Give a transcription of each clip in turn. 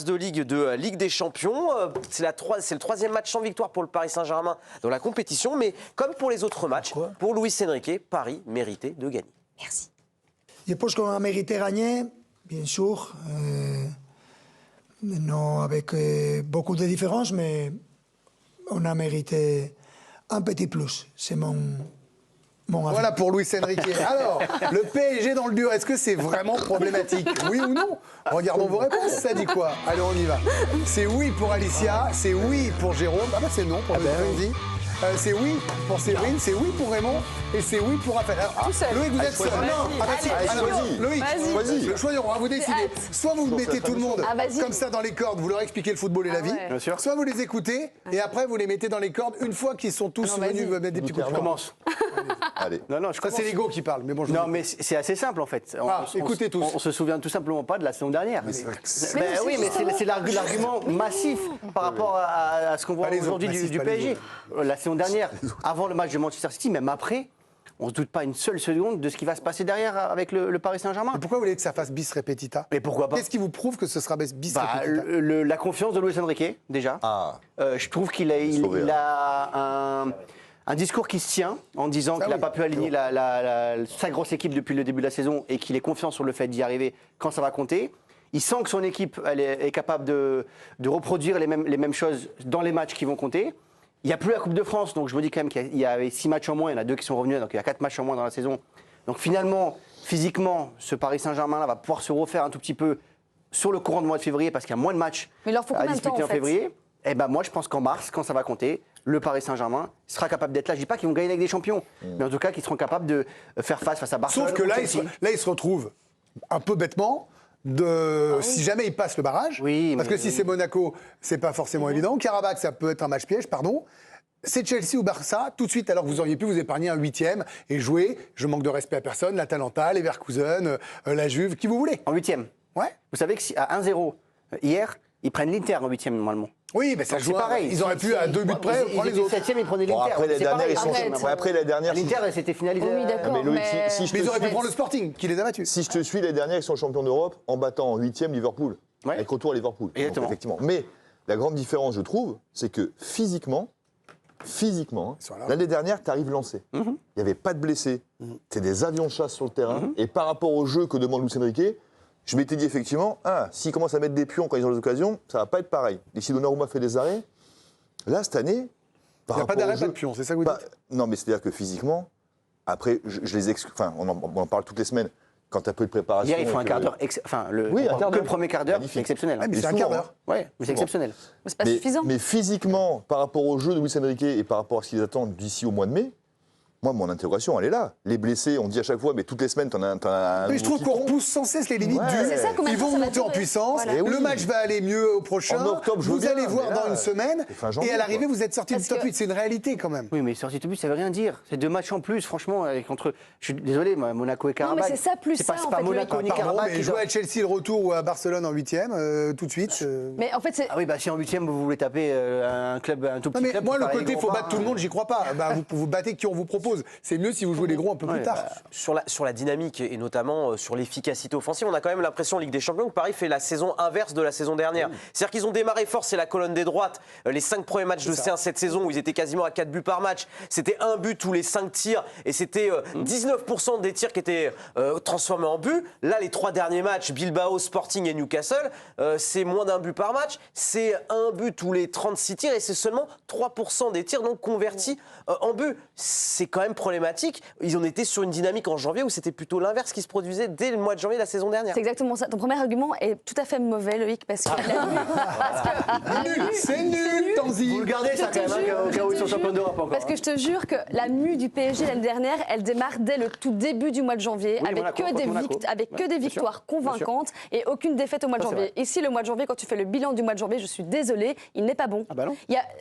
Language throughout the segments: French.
De Ligue des Champions. C'est le troisième match sans victoire pour le Paris Saint-Germain dans la compétition. Mais comme pour les autres matchs, pour Luis Enrique, Paris méritait de gagner. Merci. Je pense qu'on a mérité de gagner, bien sûr. Non avec beaucoup de différences, mais on a mérité un petit plus. C'est mon avis. Voilà pour Luis Enrique. Alors, le PSG dans le dur, est-ce que c'est vraiment problématique? Oui ou non? Regardons vos réponses. Ça dit quoi? Allez, on y va. C'est oui pour Alicia, c'est oui pour Jérôme. Ah bah c'est non pour Ludovic. C'est oui pour Séverine, c'est oui pour Raymond et c'est oui pour Raphaël. Loïc, vous êtes seul. Loïc, choisis. Le choix du roi, vous décidez. Soit vous mettez tout le monde comme ça dans les cordes, vous leur expliquez le football et la vie. Bien sûr. Soit vous les écoutez et après vous les mettez dans les cordes une fois qu'ils sont tous venus mettre des petits coups de poing. Je commence. Allez. Non, Ça, c'est l'ego qui parle. Mais bon, non, mais c'est assez simple en fait. Écoutez tous. On se souvient tout simplement pas de la saison dernière. Mais c'est vrai Ben oui, mais c'est l'argument massif par rapport à ce qu'on voit aujourd'hui du PSG. La saison dernière, avant le match de Manchester City, même après, on ne se doute pas une seule seconde de ce qui va se passer derrière avec le Paris Saint-Germain. Mais pourquoi vous voulez que ça fasse bis repetita? Mais pourquoi pas? Qu'est-ce qui vous prouve que ce sera bis repetita? La confiance de Luis Enrique, déjà. Je trouve qu'il a un discours qui se tient en disant qu'il n'a pas pu aligner sa grosse équipe depuis le début de la saison et qu'il est confiant sur le fait d'y arriver quand ça va compter. Il sent que son équipe est capable de reproduire les mêmes choses dans les matchs qui vont compter. Il n'y a plus la Coupe de France, donc je me dis quand même qu'il y avait 6 matchs en moins, il y en a 2 qui sont revenus, donc il y a 4 matchs en moins dans la saison. Donc finalement, physiquement, ce Paris Saint-Germain-là va pouvoir se refaire un tout petit peu sur le courant du mois de février parce qu'il y a moins de matchs à disputer en février. Et ben moi, je pense qu'en mars, quand ça va compter, le Paris Saint-Germain sera capable d'être là. Je ne dis pas qu'ils vont gagner avec des champions, mais en tout cas qu'ils seront capables de faire face à Barcelone. Sauf que là, ils se retrouvent un peu bêtement. Si jamais ils passent le barrage, parce que si c'est Monaco, c'est pas forcément évident. Karabakh, ça peut être un match piège, pardon. C'est Chelsea ou Barça, tout de suite, alors que vous auriez pu vous épargner un 8e et jouer, je manque de respect à personne, l'Atalanta, Leverkusen, la Juve, qui vous voulez. En 8e. Ouais. Vous savez qu'à 1-0, hier, ils prennent l'Inter en 8e normalement. Oui, mais ça joue pareil. Ils auraient pu à 2 buts près prendre les autres. 7e, ils prenaient l'Inter. Après, les dernières, ils sont. Après, la dernière. L'Inter, c'était finalisé. Oui, d'accord. Mais Loïc, Mais ils auraient pu prendre le Sporting, qui les a battus. Si je te suis, les dernières, ils sont champions d'Europe en battant en 8e Liverpool. Avec retour à Liverpool. Exactement. Donc, effectivement. Mais la grande différence, je trouve, c'est que physiquement, l'année dernière, tu arrives lancé. Il n'y avait pas de blessés. C'est des avions de chasse sur le terrain. Et par rapport au jeu que demande Luis Enrique, je m'étais dit effectivement, s'ils commencent à mettre des pions quand ils ont les occasions, ça ne va pas être pareil. Et si Donnarumma fait des arrêts, là, cette année... Il n'y a pas d'arrêt, pas de pion, c'est ça que vous dites? Non, mais c'est-à-dire que physiquement, après, je les exclue. Enfin, on en parle toutes les semaines. Quand tu as peu de préparation... Hier, il faut un quart d'heure. Le premier quart d'heure, c'est exceptionnel. Mais c'est un quart d'heure. Oui, mais c'est exceptionnel. Mais c'est pas suffisant. Mais physiquement, par rapport au jeu de Luis Enrique et par rapport à ce qu'ils attendent d'ici au mois de mai, moi, mon interrogation, elle est là. Les blessés, on dit à chaque fois, mais toutes les semaines, t'en as un. Mais je trouve qu'on repousse sans cesse les limites du. Ils vont monter en puissance. Voilà. Le match va aller mieux au prochain. En octobre, vous allez voir dans une semaine. Et à l'arrivée, vous êtes sorti du top 8. C'est une réalité quand même. Oui, mais sorti du top 8, ça veut rien dire. C'est 2 matchs en plus, franchement. Je suis désolé, Monaco et Karabakh. Non, mais c'est ça plus ça. C'est pas Monaco ni Karabakh. Mais jouer à Chelsea le retour ou à Barcelone en 8e, tout de suite. Mais en fait, c'est. Ah oui, si en 8e, vous voulez taper un tout petit club. Moi, le côté, il faut battre tout le monde, j'y crois pas. Vous battez qui on vous propose. C'est mieux si vous jouez les gros un peu plus tard. Sur la dynamique et notamment sur l'efficacité offensive, on a quand même l'impression en Ligue des Champions que Paris fait la saison inverse de la saison dernière. C'est-à-dire qu'ils ont démarré fort, c'est la colonne des droites. Les 5 premiers matchs de C1 cette saison où ils étaient quasiment à 4 buts par match, c'était 1 but tous les 5 tirs et c'était 19% des tirs qui étaient transformés en but. Là, les 3 derniers matchs, Bilbao, Sporting et Newcastle, c'est moins d'1 but par match, c'est 1 but tous les 36 tirs et c'est seulement 3% des tirs donc convertis en but. C'est quand même problématique. Ils ont été sur une dynamique en janvier où c'était plutôt l'inverse qui se produisait dès le mois de janvier de la saison dernière. C'est exactement ça. Ton premier argument est tout à fait mauvais, Loïc, parce que... C'est nul, Tanzi. Vous le gardez ça quand même, au cas où ils sont champions d'Europe encore. Parce que je te jure que la mue du PSG l'année dernière, elle démarre dès le tout début du mois de janvier, avec que des victoires convaincantes et aucune défaite au mois de janvier. Ici, le mois de janvier, quand tu fais le bilan du mois de janvier, je suis désolée, il n'est pas bon. Ah bah non.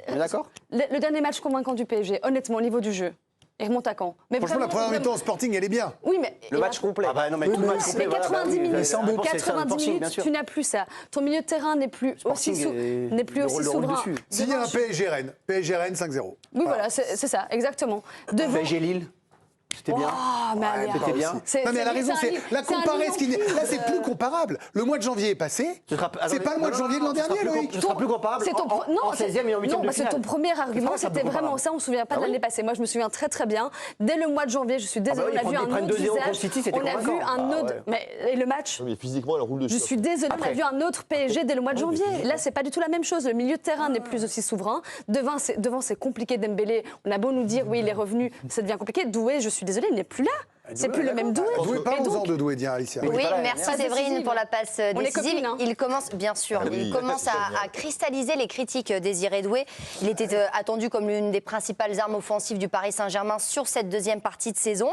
On est d'accord. Le dernier match convaincant du PSG, honnêtement, au niveau du jeu. Il remonte à quand? Mais franchement, la première mi-temps au Sporting, elle est bien. Oui, mais le match complet. Ah bah non, mais tout le match complet. Mais 90 minutes, 90 minutes, bien sûr. tu n'as plus ça. Ton milieu de terrain n'est plus aussi souverain. S'il y a un PSG Rennes 5-0. Oui, voilà, c'est ça, exactement. PSG Lille. C'était bien. Oh, mais allez, c'était bien. Non mais elle a raison, la comparer, là c'est plus comparable. Le mois de janvier est passé, c'est pas le mois de janvier de l'an dernier, Loïc. Ce sera plus comparable en 16e et en 8e de finale. Parce que ton premier argument, c'était vraiment ça, on ne se souvient pas de l'année passée. Moi, je me souviens très très bien. Dès le mois de janvier, je suis désolée, on a vu un autre visage. On a vu un autre... Et le match, Mais physiquement, elle roule dessus. je suis désolée, on a vu un autre PSG dès le mois de janvier. Là, c'est pas du tout la même chose. Le milieu de terrain n'est plus aussi souverain. Devant, c'est compliqué. Dembélé, on a beau nous dire, oui, il est revenu, ça devient compliqué. Doué, je suis désolée, il n'est plus là. C'est plus le même Doué. Parlons-en de Doué, dit Alicia. Oui, merci Séverine pour la passe décisive. Copines, hein. Il commence, bien sûr, il commence à cristalliser les critiques Désiré Doué. Il était attendu comme l'une des principales armes offensives du Paris Saint-Germain sur cette deuxième partie de saison.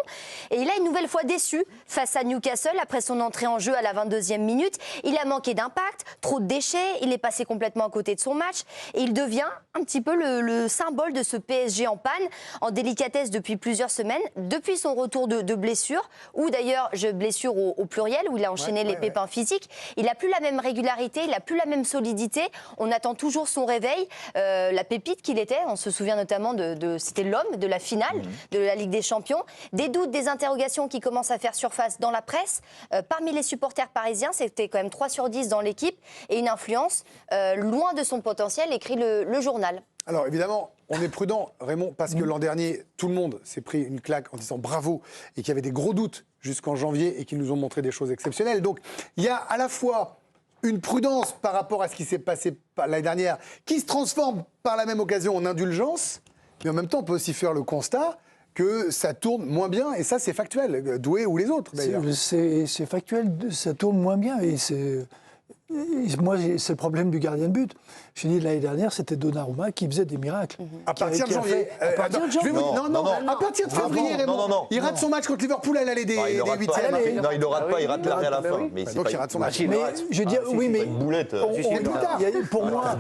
Et il a une nouvelle fois déçu face à Newcastle après son entrée en jeu à la 22e minute. Il a manqué d'impact, trop de déchets, il est passé complètement à côté de son match et il devient un petit peu le symbole de ce PSG en panne, en délicatesse depuis plusieurs semaines, depuis son retour de blessure, ou d'ailleurs blessure au pluriel, où il a enchaîné les pépins physiques. Il n'a plus la même régularité, il n'a plus la même solidité. On attend toujours son réveil. La pépite qu'il était, on se souvient notamment c'était l'homme de la finale de la Ligue des Champions. Des doutes, des interrogations qui commencent à faire surface dans la presse. Parmi les supporters parisiens, c'était quand même 3 sur 10 dans l'équipe et une influence loin de son potentiel, écrit le journal. Alors évidemment, on est prudent, Raymond, parce que l'an dernier, tout le monde s'est pris une claque en disant bravo et qu'il y avait des gros doutes jusqu'en janvier et qu'ils nous ont montré des choses exceptionnelles. Donc il y a à la fois une prudence par rapport à ce qui s'est passé l'année dernière, qui se transforme par la même occasion en indulgence, mais en même temps, on peut aussi faire le constat que ça tourne moins bien, et ça c'est factuel, Doué ou les autres d'ailleurs. C'est factuel, ça tourne moins bien, et c'est... Moi, c'est le problème du gardien de but. Je dis l'année dernière, c'était Donnarumma qui faisait des miracles. À partir de janvier. À partir de janvier. Non, à partir de février, Raymond. Il rate son match contre Liverpool à l'aller des huitièmes. Non, il ne le rate pas, il rate l'arrêt à la fin. Donc il rate son match. Mais je veux dire, oui, mais une boulette. pour moi,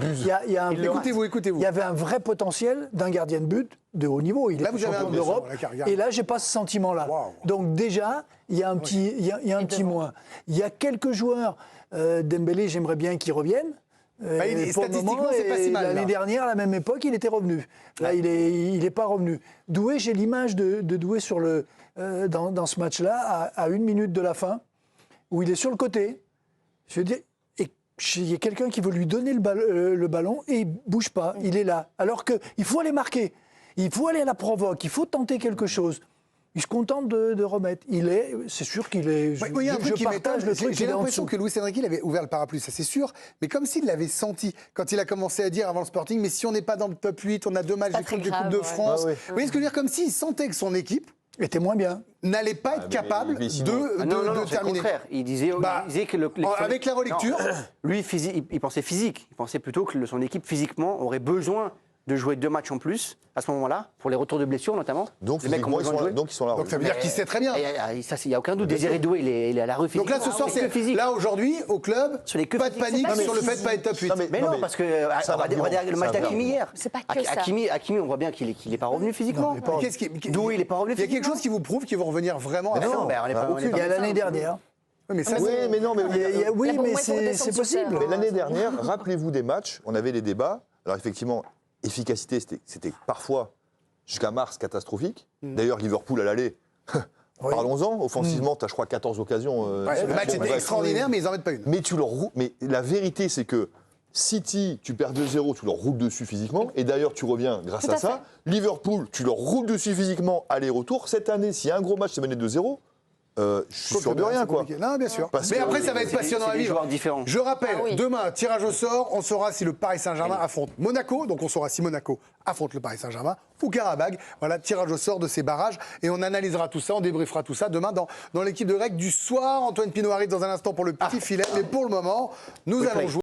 il y a un Écoutez-vous. Il y avait un vrai potentiel d'un gardien de but de haut niveau. Il est champion d'Europe. Et là, j'ai pas ce sentiment-là. Donc déjà, il y a un petit moins. Il y a quelques joueurs. Dembélé, j'aimerais bien qu'il revienne. Statistiquement, c'est pas si mal. L'année dernière, à la même époque, il était revenu. Là, il est pas revenu. Doué, j'ai l'image de Doué dans ce match-là, à 1 minute de la fin, où il est sur le côté. Je veux dire, il y a quelqu'un qui veut lui donner le ballon et il ne bouge pas. Il est là. Alors qu'il faut aller marquer. Il faut aller à la provoque. Il faut tenter quelque chose. Il se contente de remettre. C'est sûr qu'il est. Il y a un truc qui m'étonne. J'ai l'impression que Luis Enrique, il avait ouvert le parapluie, ça c'est sûr, mais comme s'il l'avait senti quand il a commencé à dire avant le Sporting, mais si on n'est pas dans le top 8, on a 2 matchs de Coupe de France. Vous voyez ce que je veux dire, comme s'il sentait que son équipe était moins bien, n'allait pas être capable de terminer. Au contraire, il disait que avec la relecture, lui, il pensait physique. Il pensait plutôt que son équipe physiquement aurait besoin de jouer 2 matchs en plus à ce moment-là, pour les retours de blessures notamment. Donc, les mecs ils sont là. Donc ça veut dire qu'il sait très bien. Il n'y a aucun doute. Désiré Doué, il est à la rue physique. Donc là, ce soir, là aujourd'hui, au club, pas de panique sur le fait de ne pas être top 8. Mais non, parce que on va dire le match d'Hakimi hier. C'est pas que ça. Hakimi, on voit bien qu'il n'est pas revenu physiquement. Doué, il n'est pas revenu physiquement. Il y a quelque chose qui vous prouve qu'ils vont revenir vraiment à fond. Il y a l'année dernière. Mais c'est possible. Mais l'année dernière, rappelez-vous des matchs, on avait les débats. Alors effectivement, efficacité, c'était parfois, jusqu'à mars, catastrophique. D'ailleurs, Liverpool à l'aller, parlons-en. Offensivement, tu as, je crois, 14 occasions. Le match était extraordinaire, mais ils n'en mettent pas une. Mais la vérité, c'est que City, tu perds 2-0, tu leur roules dessus physiquement. Et d'ailleurs, tu reviens grâce à ça. Liverpool, tu leur roules dessus physiquement, aller-retour. Cette année, s'il y a un gros match, c'est mené 2-0. Je suis sûr de rien, quoi. Non, bien sûr. Mais après, ça va être passionnant à vivre. Je rappelle, demain, tirage au sort, on saura si le Paris Saint-Germain affronte Monaco. Donc, on saura si Monaco affronte le Paris Saint-Germain ou Karabag. Voilà, tirage au sort de ces barrages. Et on analysera tout ça, on débriefera tout ça demain dans l'équipe de règles du soir. Antoine Pinot arrive dans un instant pour le petit filet. Mais pour le moment, nous allons jouer.